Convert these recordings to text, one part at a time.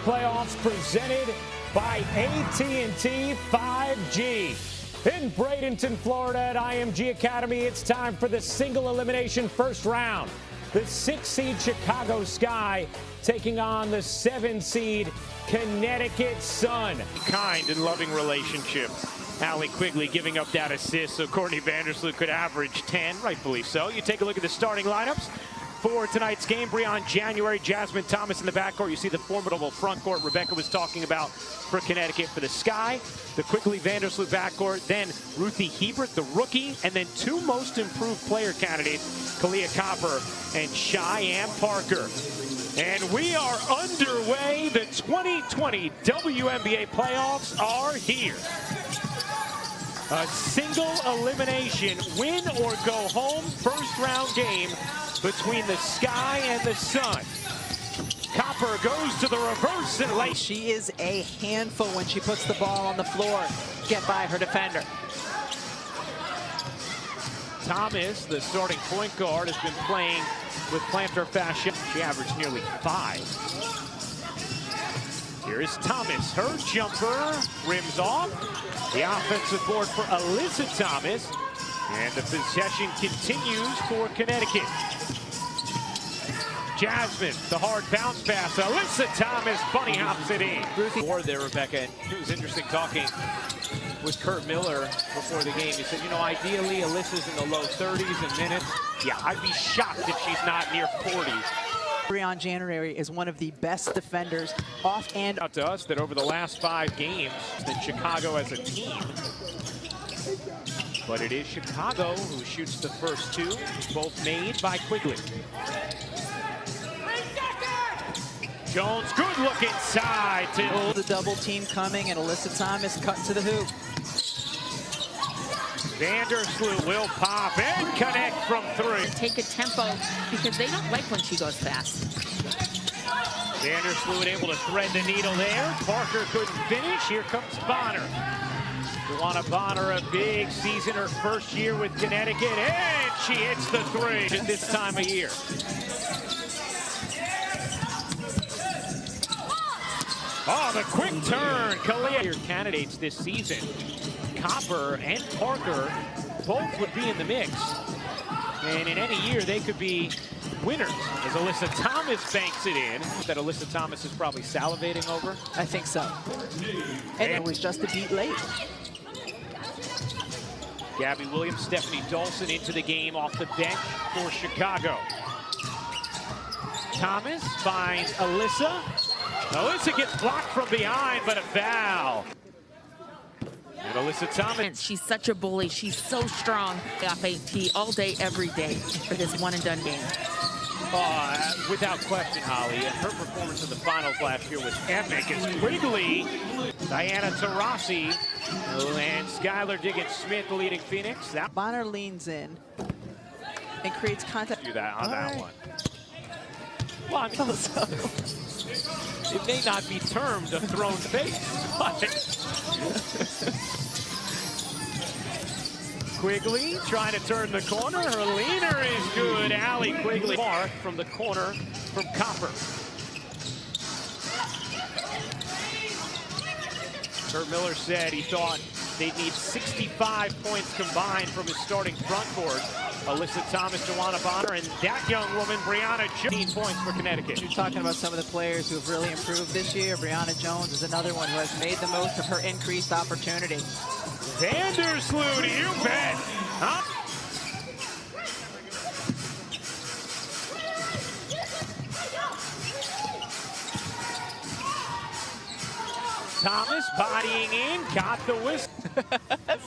playoffs presented by AT&T 5G. In Bradenton, Florida at IMG Academy, it's time for the single elimination first round. The 6-seed Chicago Sky taking on the 7-seed Connecticut Sun. Kind and loving relationship. Allie Quigley giving up that assist so Courtney Vandersloot could average 10, rightfully so. You take a look at the starting lineups for tonight's game. Breon January, Jasmine Thomas in the backcourt. You see the formidable front court Rebecca was talking about for Connecticut for the Sky. The Quigley Vandersloot backcourt. Then Ruthie Hebert, the rookie. And then two most improved player candidates, Kalia Copper and Cheyenne Parker. And we are underway. The 2020 WNBA playoffs are here. A single elimination, win or go home, first round game between the Sky and the Sun. Copper goes to the reverse and late. She is a handful when she puts the ball on the floor. Get by her defender. Thomas, the starting point guard, has been playing with plantar fascia. She averaged nearly 5. Here is Thomas. Her jumper rims off. The offensive board for Alyssa Thomas. And the possession continues for Connecticut. Jasmine, the hard bounce pass. Alyssa Thomas bunny hops it in. Board there, Rebecca. And it was interesting talking with Kurt Miller before the game. He said, you know, ideally Alyssa's in the low 30s in minutes. Yeah, I'd be shocked if she's not near 40s. Breon January is one of the best defenders off and out to us that over the last 5 games that Chicago as a team. But it is Chicago who shoots the first 2, both made by Quigley. Jones, good look inside to the double team coming, and Alyssa Thomas cut to the hoop. Vandersloot will pop and connect from 3. Take a tempo because they don't like when she goes fast. Vandersloot able to thread the needle there. Parker couldn't finish. Here comes Bonner. Luana Bonner, a big season, her first year with Connecticut, and she hits the 3 at this time of year. Oh, the quick turn. Kalia. Your candidates this season, Copper and Parker, both would be in the mix. And in any year, they could be winners as Alyssa Thomas banks it in. That Alyssa Thomas is probably salivating over. I think so. And it was just a beat late. Gabby Williams, Stephanie Dolson into the game off the bench for Chicago. Thomas finds Alyssa. Alyssa gets blocked from behind, but a foul. And Alyssa Thomas. She's such a bully. She's so strong. Off AT all day, every day for this one-and-done game. Without question, Holly. And her performance in the finals last year was epic. As Quigley, Diana Taurasi, and Skylar Diggins-Smith leading Phoenix. Bonner leans in and creates contact. Do that on that one. Well, I mean, it may not be termed a thrown face, but Quigley trying to turn the corner. Her leaner is good. Allie Quigley. Mark from the corner from Copper. Kurt Miller said he thought they'd need 65 points combined from his starting front court. Alyssa Thomas, Luana Bonner, and that young woman, Brianna Jones, 15 points for Connecticut. You're talking about some of the players who have really improved this year. Brianna Jones is another one who has made the most of her increased opportunity. Vandersloot, you bet. Huh? Thomas bodying in, got the whistle.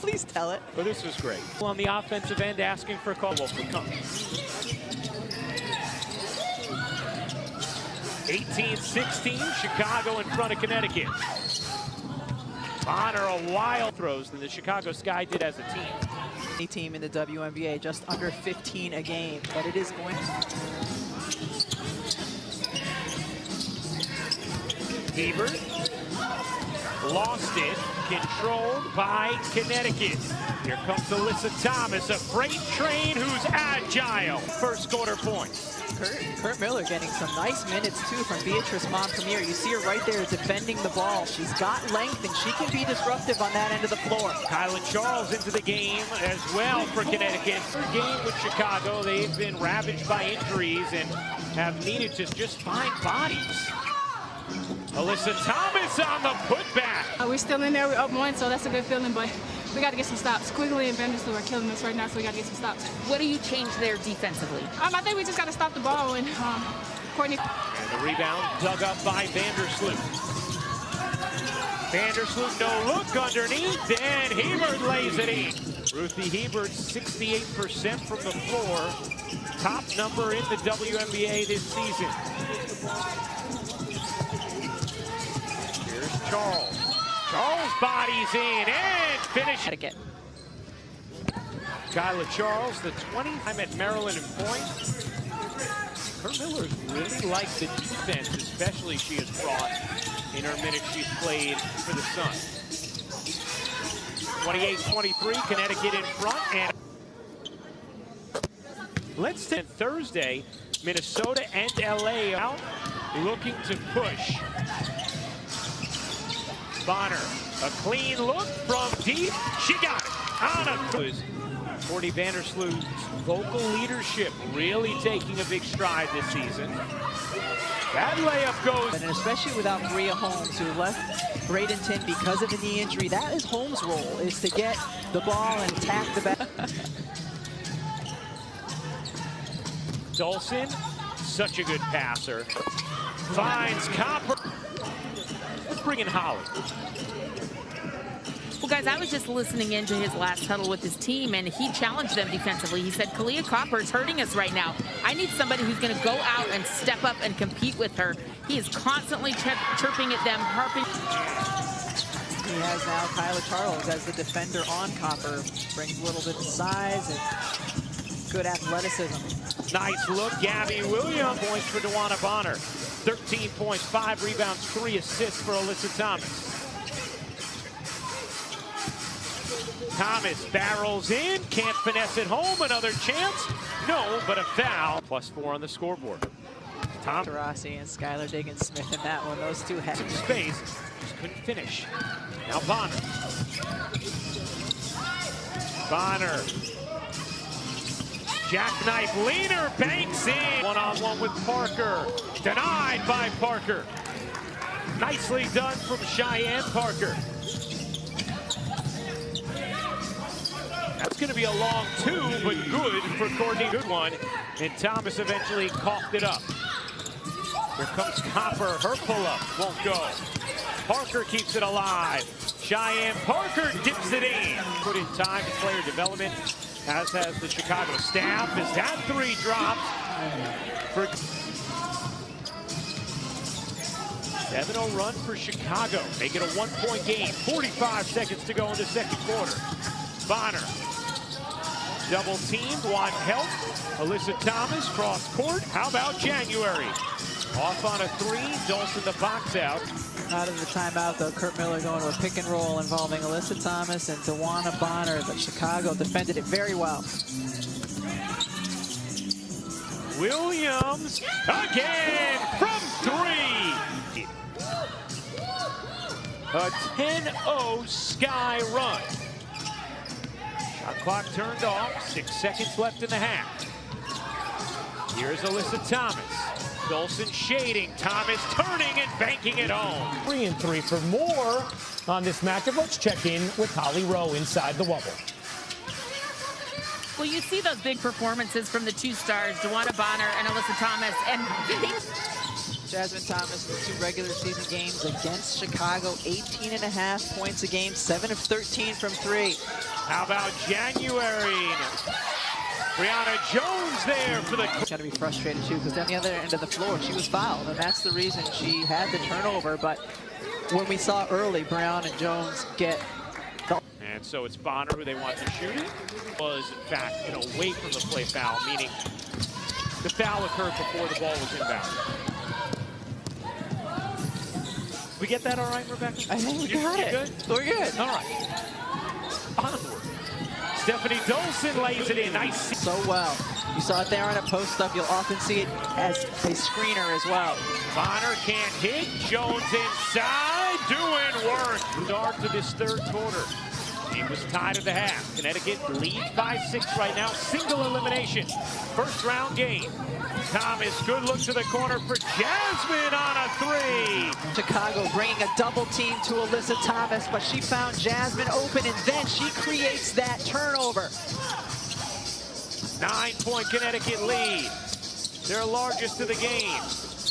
Please tell it. Well, this was great. On the offensive end, asking for a call. 18-16, Chicago in front of Connecticut. Bonner a wild throws than the Chicago Sky did as a team. Any team in the WNBA just under 15 a game, but it is going. Hebert lost it, controlled by Connecticut. Here comes Alyssa Thomas, a freight train who's agile. First quarter points. Kurt Miller getting some nice minutes, too, from Beatrice Montpremier. You see her right there defending the ball. She's got length, and she can be disruptive on that end of the floor. Kyla Charles into the game as well for Connecticut. Her game with Chicago, they've been ravaged by injuries and have needed to just find bodies. Alyssa Thomas on the putback. We're still in there. We're up 1, so that's a good feeling, but we got to get some stops. Quigley and Vandersloot are killing us right now, so we got to get some stops. What do you change there defensively? I think we just got to stop the ball and Courtney. And the rebound dug up by Vandersloot. Vandersloot, no look underneath, and Hebert lays it in. Ruthie Hebert, 68% from the floor. Top number in the WNBA this season. Here's Charles. Charles bodies in and finish. Connecticut. Kyla Charles, the 20th time at Maryland in points. Kurt Miller's really liked the defense, especially she has brought in her minutes she's played for the Sun. 28-23, Connecticut in front. And let's take Thursday, Minnesota and LA out looking to push. Bonner, a clean look from deep. She got it on a cruise. Courtney Vandersloot's vocal leadership really taking a big stride this season. That layup goes. And especially without Maria Holmes, who left Bradenton because of a knee injury. That is Holmes' role, is to get the ball and attack the back. Dolson, such a good passer. Finds Copper. Let's bring in Holly. Well, guys, I was just listening into his last huddle with his team, and he challenged them defensively. He said, Kalia Copper is hurting us right now. I need somebody who's going to go out and step up and compete with her. He is constantly chirping at them, harping. He has now Kyla Charles as the defender on Copper. Brings a little bit of size and good athleticism. Nice look, Gabby Williams. Points for DeWanna Bonner. 13 points, 5 rebounds, 3 assists for Alyssa Thomas. Thomas barrels in, can't finesse it home. Another chance. No, but a foul. +4 on the scoreboard. Tom Rossi and Skylar Diggins-Smith in that one. Those two had some space, just couldn't finish. Now Bonner. Bonner. Jackknife leaner, banks in. One-on-one with Parker. Denied by Parker. Nicely done from Cheyenne Parker. That's going to be a long 2, but good for Courtney. Good one. And Thomas eventually coughed it up. Here comes Copper. Her pull-up won't go. Parker keeps it alive. Cheyenne Parker dips it in. Put in time to player development, as has the Chicago staff. As that 3 drops. For 7-0 run for Chicago. Make it a 1-point game. 45 seconds to go in the second quarter. Bonner. Double teamed, want help. Alyssa Thomas, cross court. How about January? Off on a 3, Dolson the box out. Out of the timeout, though, Kurt Miller going to a pick and roll involving Alyssa Thomas and DeWanna Bonner, but Chicago defended it very well. Williams again from 3. A 10-0 Sky run. Shot clock turned off, 6 seconds left in the half. Here's Alyssa Thomas. Dolson shading, Thomas turning and banking it home. 3 and 3 for more on this matchup. Let's check in with Holly Rowe inside the Wubble. Well, you see those big performances from the 2 stars, DeWanna Bonner and Alyssa Thomas, and Jasmine Thomas with 2 regular season games against Chicago, 18.5 points a game, 7 of 13 from 3. How about January? Brianna Jones there for the... She's got to be frustrated, too, because down the other end of the floor, she was fouled, and that's the reason she had the turnover. But when we saw early, Brianna Jones get the... And so it's Bonner who they want to shoot it. Was, in fact, away from the play foul, meaning the foul occurred before the ball was inbound. We get that all right, Rebecca? I think we got it. Good? We're good. All right. Onward. Stephanie Dolson lays it in. Nice. So well. You saw it there on a post-up. You'll often see it as a screener as well. Bonner can't hit. Jones inside, doing work. Start to this third quarter. It was tied at the half. Connecticut leads by 6 right now. Single elimination. First round game. Thomas, good look to the corner for Jasmine on a 3. Chicago bringing a double team to Alyssa Thomas, but she found Jasmine open, and then she creates that turnover. 9-point Connecticut lead. Their largest of the game.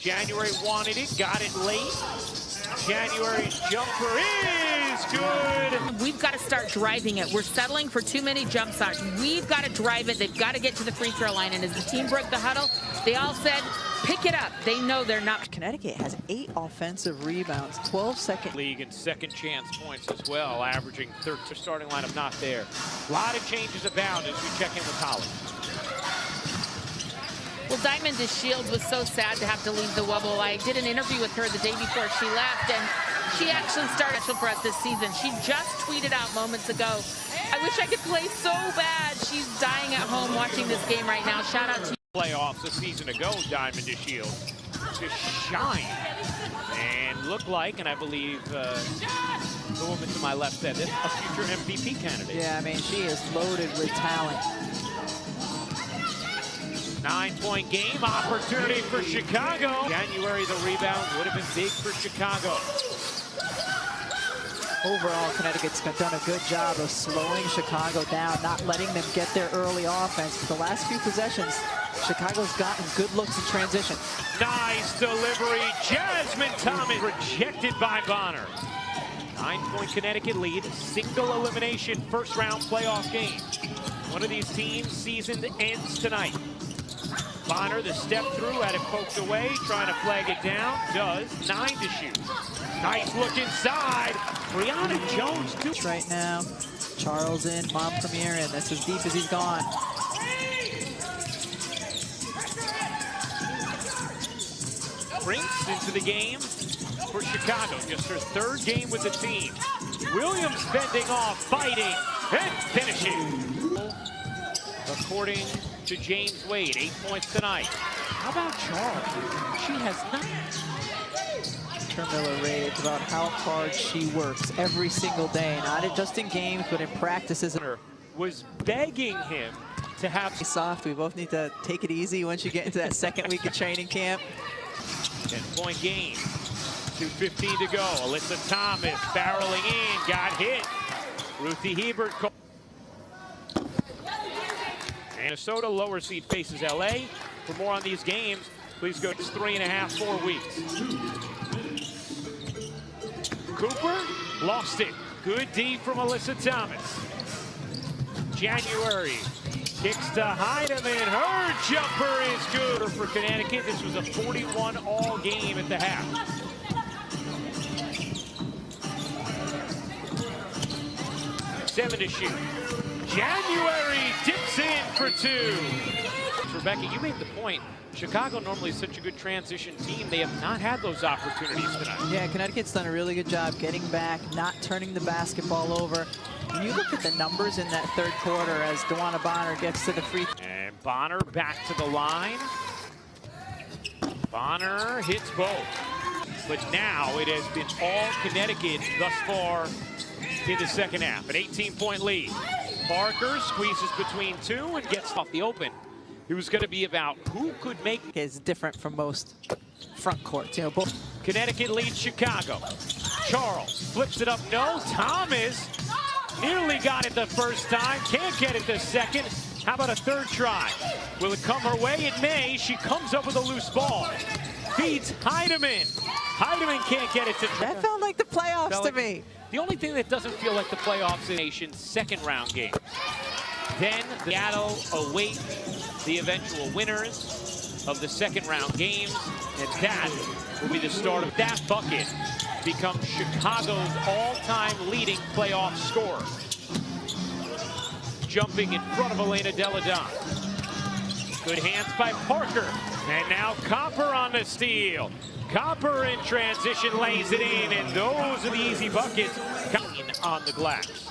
January wanted it, got it late. January's jumper is good. We've got to start driving it. We're settling for too many jump shots. We've got to drive it. They've got to get to the free throw line. And as the team broke the huddle, they all said, pick it up. They know they're not. Connecticut has 8 offensive rebounds, 12 second. League and second chance points as well, averaging 13. Starting lineup not there. A lot of changes abound as we check in with Holly. Well, Diamond DeShields was so sad to have to leave the Wubble. I did an interview with her the day before she left, and she actually started for us this season. She just tweeted out moments ago, I wish I could play so bad. She's dying at home watching this game right now. Shout out to you. Playoffs a season ago, Diamond DeShields just shine and look like, and I believe the woman to my left said this, a future MVP candidate. Yeah, I mean, she is loaded with talent. 9-point game, opportunity for Chicago. January, the rebound would have been big for Chicago. Overall, Connecticut's done a good job of slowing Chicago down, not letting them get their early offense. For the last few possessions, Chicago's gotten good looks in transition. Nice delivery, Jasmine Thomas rejected by Bonner. 9-point Connecticut lead, single elimination first round playoff game. One of these teams' season ends tonight. Bonner, the step through, had it poked away, trying to flag it down. Does. 9 to shoot. Nice look inside. Brianna Jones. Right now, Charles in, Mom Premier in. That's as deep as he's gone. Brinks into the game for Chicago. Just her 3rd game with the team. Williams fending off, fighting, and finishing. According to James Wade, 8 points tonight. How about Charles? She has not. Miller raves about how hard she works every single day, not just in games, but in practices. Was begging him to have soft. We both need to take it easy once you get into that second week of training camp. 10-point game. 2:15 to go. Alyssa Thomas barreling in, got hit. Ruthie Hebert. Minnesota lower seed faces LA. For more on these games, please go to 3.5, 4 weeks. Cooper lost it. Good D from Alyssa Thomas. January kicks to Heidemann. Her jumper is good for Connecticut. This was a 41-all game at the half. Seven to shoot. January dips in for 2. Rebecca, you made the point. Chicago normally is such a good transition team. They have not had those opportunities tonight. Yeah, Connecticut's done a really good job getting back, not turning the basketball over. When you look at the numbers in that third quarter as DeWanna Bonner gets to the free throw. And Bonner back to the line. Bonner hits both. But now it has been all Connecticut thus far in the second half. An 18-point lead. Barker squeezes between 2 and gets off the open. It was going to be about who could make. Is different from most front courts. You know, both. Connecticut leads Chicago. Charles flips it up. No. Thomas nearly got it the first time. Can't get it the second. How about a third try? Will it come her way? It may. She comes up with a loose ball. Feeds Heidemann. Heidemann can't get it to. That felt like the playoffs to me. The only thing that doesn't feel like the playoffs in Nation's second round game. Then Seattle await the eventual winners of the second round games, and that will be the start of that bucket. Becomes Chicago's all-time leading playoff scorer. Jumping in front of Elena Delle Donne. Good hands by Parker, and now Copper on the steal. Copper in transition lays it in, and those are the easy buckets coming on the glass.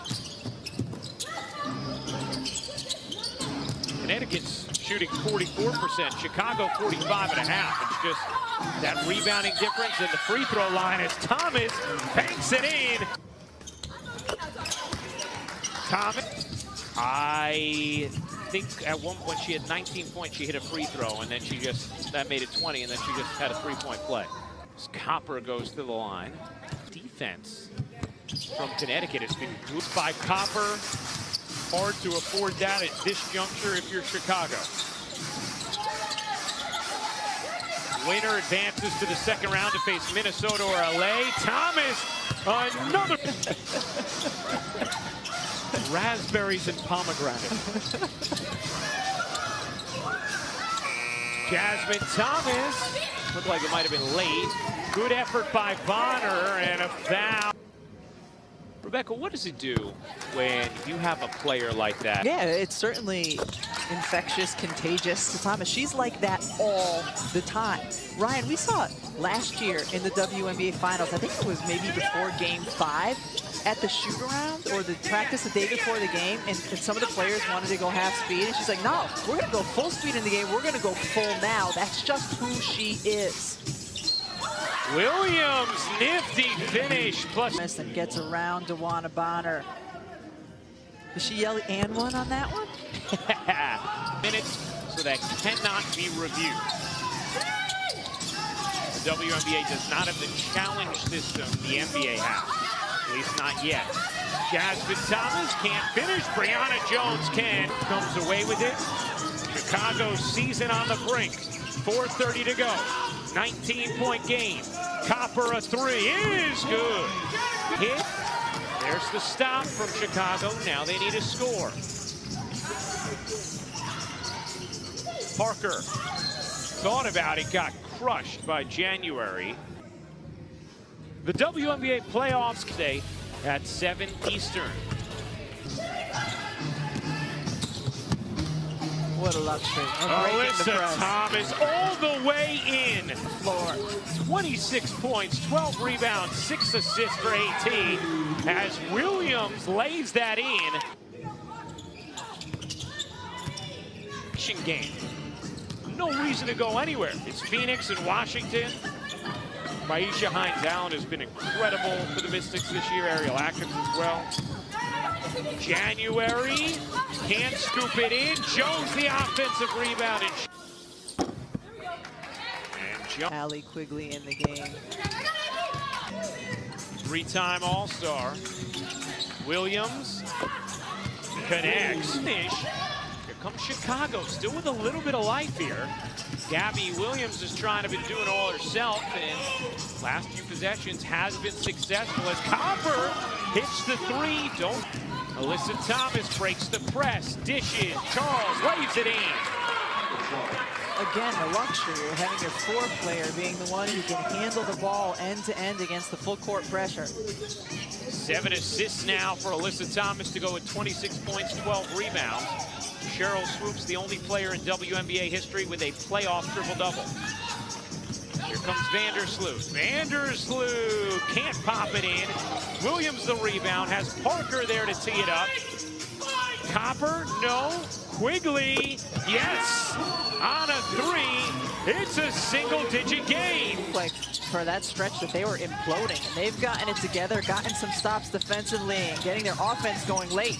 Connecticut's shooting 44%. Chicago 45.5. It's just that rebounding difference in the free throw line as Thomas banks it in. Thomas, I think at one point she had 19 points. She hit a free throw, and then that made it 20, and then she just had a three-point play. As Copper goes to the line. Defense from Connecticut has been good by Copper. Hard to afford that at this juncture if you're Chicago. Winner advances to the second round to face Minnesota or LA. Thomas, another. Raspberries and pomegranate. Jasmine Thomas, looked like it might have been late. Good effort by Bonner and a foul. Rebecca, what does it do when you have a player like that? Yeah, it's certainly infectious, contagious to Thomas. She's like that all the time. Ryan, we saw it last year in the WNBA Finals. I think it was maybe before Game 5 at the shoot-around or the practice the day before the game, and some of the players wanted to go half speed, and she's like, no, we're going to go full speed in the game. We're going to go full now. That's just who she is. Williams, nifty finish. Plus, and gets around Dewana Bonner. Did she yell and one on that one? Minutes, so that cannot be reviewed. The WNBA does not have the challenge system the NBA has. At least not yet. Jasmine Thomas can't finish. Brianna Jones can. Comes away with it. Chicago's season on the brink. 4:30 to go. 19-point game. Copper a three is good. Hit. There's the stop from Chicago. Now they need a score. Parker thought about it, got crushed by January. The WNBA playoffs today at 7 Eastern. What a luxury. Alyssa Thomas all the way in. Floor. 26 points, 12 rebounds, 6 assists for AT as Williams lays that in. Game. No reason to go anywhere. It's Phoenix and Washington. Maisha Hines-Allen has been incredible for the Mystics this year. Ariel Atkins as well. January can't scoop it in. Jones the offensive rebound. And Allie Quigley in the game. Three-time All-Star. Williams connects. Finish. Here comes Chicago, still with a little bit of life here. Gabby Williams is trying to be doing all herself, and last few possessions has been successful as Copper hits the three. Alyssa Thomas breaks the press, dishes, Charles lays it in. Again, the luxury of having your fourth player being the one who can handle the ball end-to-end against the full court pressure. 7 assists now for Alyssa Thomas to go with 26 points, 12 rebounds. Cheryl Swoop's the only player in WNBA history with a playoff triple-double. Here comes Vandersloot. Vandersloot can't pop it in. Williams the rebound, has Parker there to tee it up. Copper, no. Quigley, yes. On a three, it's a single-digit game. Like for that stretch that they were imploding, and they've gotten it together, gotten some stops defensively, and getting their offense going late.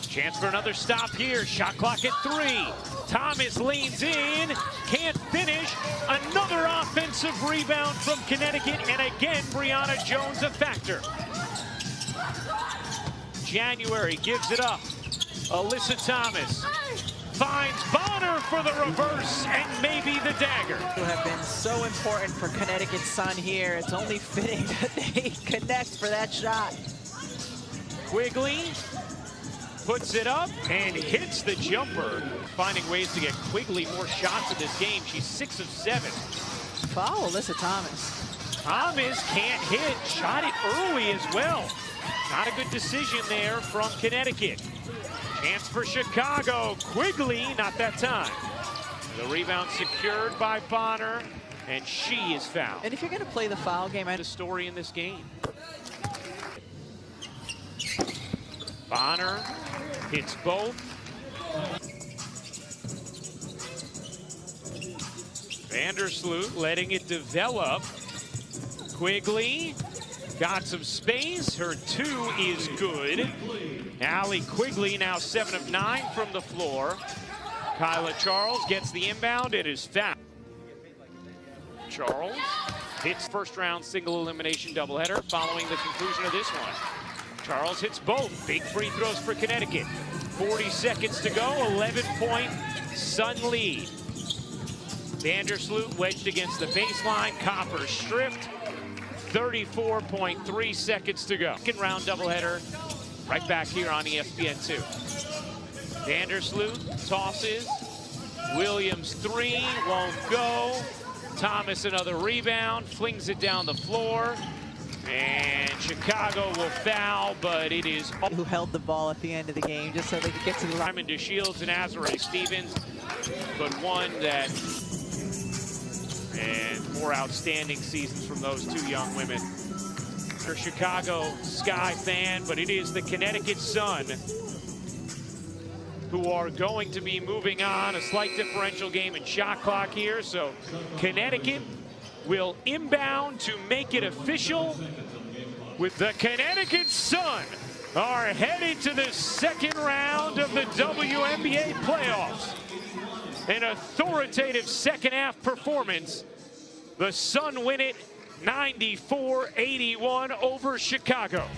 Chance for another stop here. Shot clock at 3. Thomas leans in, can't finish. Another offensive rebound from Connecticut, and again, Brianna Jones a factor. January gives it up. Alyssa Thomas finds Bonner for the reverse and maybe the dagger. Who have been so important for Connecticut's son here. It's only fitting that they connect for that shot. Quigley puts it up and hits the jumper. Finding ways to get Quigley more shots in this game. She's 6 of 7. Foul Alyssa Thomas. Thomas can't hit. Shot it early as well. Not a good decision there from Connecticut. Chance for Chicago. Quigley, not that time. The rebound secured by Bonner, and she is fouled. And if you're going to play the foul game, The story in this game. Bonner hits both. Vandersloot letting it develop. Quigley got some space. Her 2 is good. Allie Quigley now 7 of 9 from the floor. Kyla Charles gets the inbound and is fouled. Charles hits first round single elimination doubleheader following the conclusion of this one. Charles hits both. Big free throws for Connecticut. 40 seconds to go. 11-point Sun lead. Vandersloot wedged against the baseline. Copper stripped. 34.3 seconds to go. Second round doubleheader right back here on ESPN2. Vandersloot tosses. Williams 3 won't go. Thomas another rebound, flings it down the floor. And Chicago will foul, but it is... Who held the ball at the end of the game just so they could get to the line. Diamond to Shields and Azurá Stevens, but one that... And more outstanding seasons from those 2 young women. For Chicago Sky fan, but it is the Connecticut Sun who are going to be moving on. A slight differential game in shot clock here, so Connecticut will inbound to make it official with the Connecticut Sun are headed to the second round of the WNBA playoffs. An authoritative second half performance. The Sun win it 94-81 over Chicago.